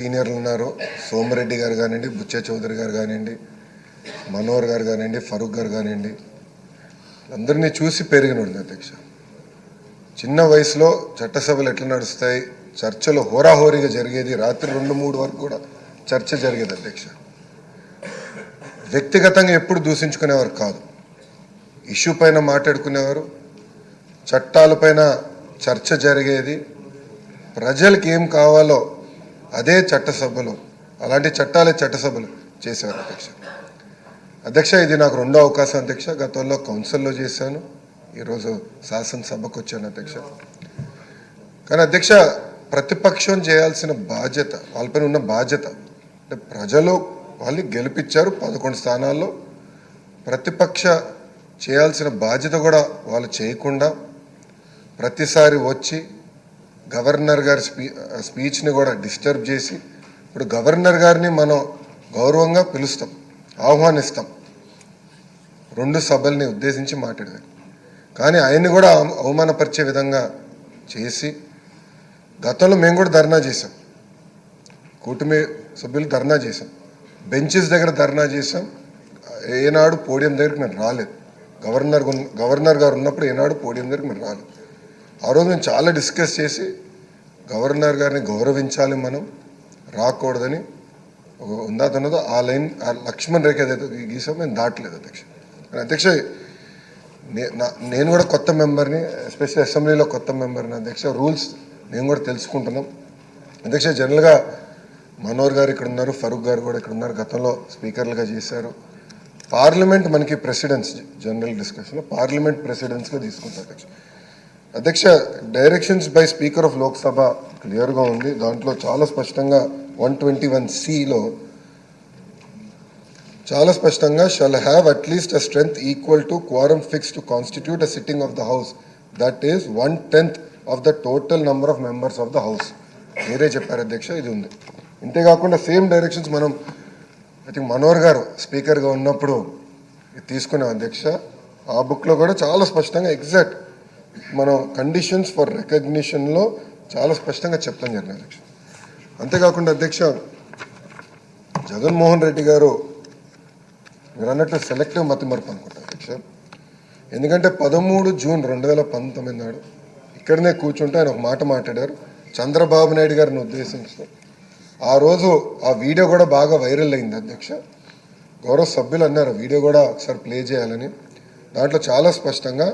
సీనియర్లు ఉన్నారు. సోమిరెడ్డి గారు కానివ్వండి, బుచ్చ చౌదరి గారు కానివ్వండి, మనోహర్ గారు కానివ్వండి, ఫరూక్ గారు కానివ్వండి, అందరినీ చూసి పెరిగినోడు అధ్యక్ష. చిన్న వయసులో చట్టసభలు ఎట్లా నడుస్తాయి, చర్చలు హోరాహోరీగా జరిగేది, రాత్రి 2-3 వరకు కూడా చర్చ జరిగేది అధ్యక్ష. వ్యక్తిగతంగా ఎప్పుడు దూషించుకునేవారు కాదు, ఇష్యూ పైన మాట్లాడుకునేవారు, చట్టాలపైన చర్చ జరిగేది, ప్రజలకు ఏం కావాలో అదే చట్టసభలు, అలాంటి చట్టాలే చట్టసభలు చేశారు అధ్యక్ష. ఇది నాకు రెండో అవకాశం అధ్యక్ష. గతంలో కౌన్సిల్లో చేశాను, ఈరోజు శాసనసభకు వచ్చాను అధ్యక్ష. కానీ అధ్యక్ష, ప్రతిపక్షం చేయాల్సిన బాధ్యత, వాళ్ళపైన ఉన్న బాధ్యత అంటే ప్రజలు వాళ్ళు గెలిపించారు 11 స్థానాల్లో, ప్రతిపక్ష చేయాల్సిన బాధ్యత కూడా వాళ్ళు చేయకుండా ప్రతిసారి వచ్చి గవర్నర్ గారి స్పీచ్ని కూడా డిస్టర్బ్ చేసి, ఇప్పుడు గవర్నర్ గారిని మనం గౌరవంగా పిలుస్తాం, ఆహ్వానిస్తాం 2 సభల్ని ఉద్దేశించి మాట్లాడారు, కానీ ఆయన్ని కూడా అవమానపరిచే విధంగా చేసి, గతంలో మేము కూడా ధర్నా చేసాం, కూటమి సభ్యులు ధర్నా చేసాం, బెంచెస్ దగ్గర ధర్నా చేసాం. ఏనాడు పోడియం దగ్గరికి మేము రాలేదు, గవర్నర్ గారు ఉన్నప్పుడు ఏనాడు పోడియం దగ్గరికి మేము రాలేదు. ఆ రోజు మేము చాలా డిస్కస్ చేసి గవర్నర్ గారిని గౌరవించాలి, మనం రాకూడదని ఉందాతన్నదో ఆ లైన్, ఆ లక్ష్మణ్ రేఖ ఏదైతే గీసాం మేము దాటలేదు అధ్యక్ష. అధ్యక్ష, నేను కూడా కొత్త మెంబర్ని, ఎస్పెషల్లీ అసెంబ్లీలో కొత్త మెంబర్ని అధ్యక్ష. రూల్స్ మేము కూడా తెలుసుకుంటున్నాం అధ్యక్ష. జనరల్గా మనోహర్ గారు ఇక్కడ ఉన్నారు, ఫరూక్ గారు కూడా ఇక్కడ ఉన్నారు, గతంలో స్పీకర్లుగా చేశారు. పార్లమెంట్ మనకి ప్రెసిడెన్స్, జనరల్ డిస్కషన్లో పార్లమెంట్ ప్రెసిడెన్స్గా తీసుకుంటారు అధ్యక్ష. అధ్యక్ష, directions by speaker of Lok Sabha క్లియర్గా ఉంది. దాంట్లో చాలా స్పష్టంగా 121(c)లో చాలా స్పష్టంగా shall have at least a strength equal to క్వారం fix to constitute a sitting of the house, that is 1/10 of the total number of members of the house. మీరే చెప్పారు అధ్యక్ష, ఇది ఉంది. ఇంతేకాకుండా సేమ్ డైరెక్షన్స్ మనం ఐ థింక్ మనోహర్ గారు స్పీకర్గా ఉన్నప్పుడు తీసుకున్నాం అధ్యక్ష. ఆ బుక్లో కూడా చాలా స్పష్టంగా ఎగ్జాక్ట్ మనం కండిషన్స్ ఫర్ రికగ్నిషన్లో చాలా స్పష్టంగా చెప్తాం జరిగింది అధ్యక్ష. అంతేకాకుండా అధ్యక్ష, జగన్మోహన్ రెడ్డి గారు మీరు అన్నట్టు సెలెక్టివ్ మతిమరుపు అనుకుంటారు అధ్యక్ష. ఎందుకంటే 13 జూన్ 2019 నాడు ఇక్కడనే కూర్చుంటే ఆయన ఒక మాట మాట్లాడారు చంద్రబాబు నాయుడు గారిని ఉద్దేశించి. ఆ రోజు ఆ వీడియో కూడా బాగా వైరల్ అయింది అధ్యక్ష. గౌరవ సభ్యులు అన్నారు వీడియో కూడా ఒకసారి ప్లే చేయాలని. దాంట్లో చాలా స్పష్టంగా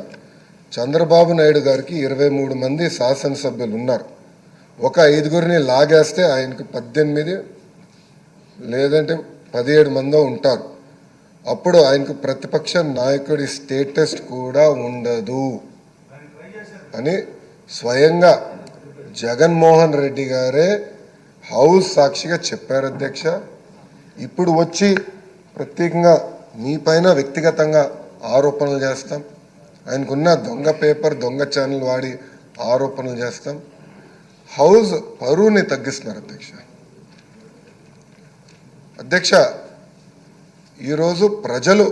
చంద్రబాబు నాయుడు గారికి 23 మంది శాసనసభ్యులు ఉన్నారు, ఒక 5గురిని లాగేస్తే ఆయనకు 18 లేదంటే 17 మందో ఉంటారు. అప్పుడు ఆయనకు ప్రతిపక్ష నాయకుడి స్టేటస్ కూడా ఉండదు అని స్వయంగా జగన్మోహన్ రెడ్డి గారే హౌస్ సాక్షిగా చెప్పారు అధ్యక్ష. ఇప్పుడు వచ్చి ప్రత్యేకంగా మీ పైన వ్యక్తిగతంగా ఆరోపణలు చేస్తాం, ఆయనకున్న దొంగ పేపర్, దొంగ ఛానల్ వాడి ఆరోపణలు చేస్తాం. హౌస్ పరువుని తగ్గిస్తున్నారు అధ్యక్ష. ఈరోజు ప్రజలు